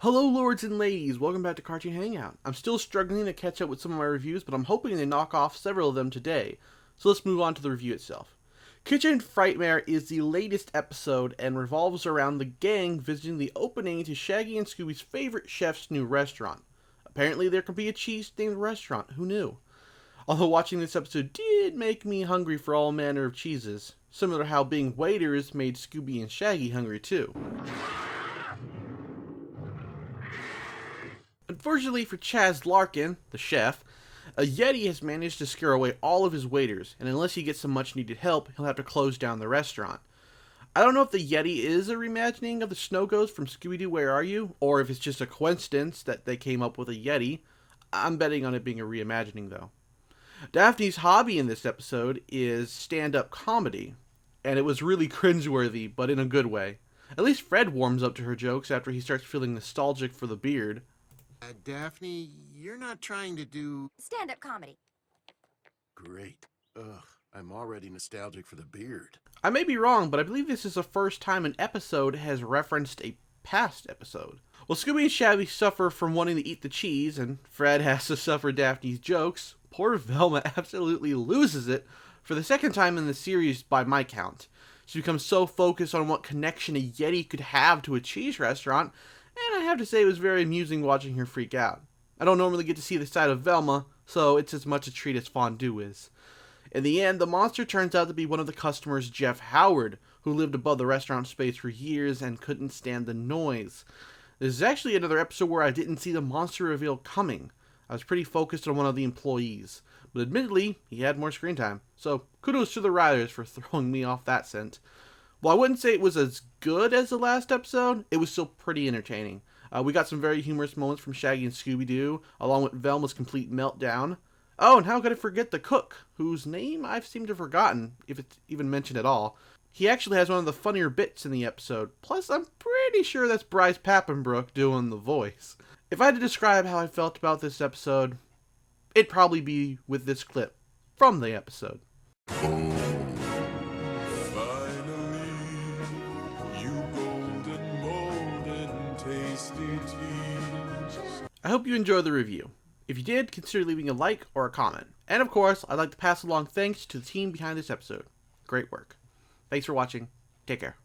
Hello lords and ladies, welcome back to Cartoon Hangout. I'm still struggling to catch up with some of my reviews, but I'm hoping to knock off several of them today. So let's move on to the review itself. Kitchen Frightmare is the latest episode and revolves around the gang visiting the opening to Shaggy and Scooby's favorite chef's new restaurant. Apparently there could be a cheese-themed restaurant, who knew? Although watching this episode did make me hungry for all manner of cheeses, similar to how being waiters made Scooby and Shaggy hungry too. Unfortunately for Chaz Larkin, the chef, a Yeti has managed to scare away all of his waiters, and unless he gets some much needed help, he'll have to close down the restaurant. I don't know if the Yeti is a reimagining of the Snow Ghost from Scooby-Doo Where Are You, or if it's just a coincidence that they came up with a Yeti. I'm betting on it being a reimagining though. Daphne's hobby in this episode is stand-up comedy, and it was really cringeworthy, but in a good way. At least Fred warms up to her jokes after he starts feeling nostalgic for the beard. Daphne, you're not trying to do... Stand-up comedy. Great. Ugh, I'm already nostalgic for the beard. I may be wrong, but I believe this is the first time an episode has referenced a past episode. Well, Scooby and Shaggy suffer from wanting to eat the cheese, and Fred has to suffer Daphne's jokes. Poor Velma absolutely loses it for the second time in the series by my count. She becomes so focused on what connection a Yeti could have to a cheese restaurant, and I have to say it was very amusing watching her freak out. I don't normally get to see this side of Velma, so it's as much a treat as fondue is. In the end, the monster turns out to be one of the customers, Jeff Howard, who lived above the restaurant space for years and couldn't stand the noise. This is actually another episode where I didn't see the monster reveal coming. I was pretty focused on one of the employees, but admittedly, he had more screen time, so kudos to the writers for throwing me off that scent. While I wouldn't say it was as good as the last episode, it was still pretty entertaining. We got some very humorous moments from Shaggy and Scooby-Doo, along with Velma's complete meltdown. Oh, and how could I forget the cook, whose name I've seemed to have forgotten, if it's even mentioned at all. He actually has one of the funnier bits in the episode, plus I'm pretty sure that's Bryce Papenbrook doing the voice. If I had to describe how I felt about this episode, it'd probably be with this clip from the episode. I hope you enjoyed the review. If you did, consider leaving a like or a comment. And of course, I'd like to pass along thanks to the team behind this episode. Great work. Thanks for watching. Take care.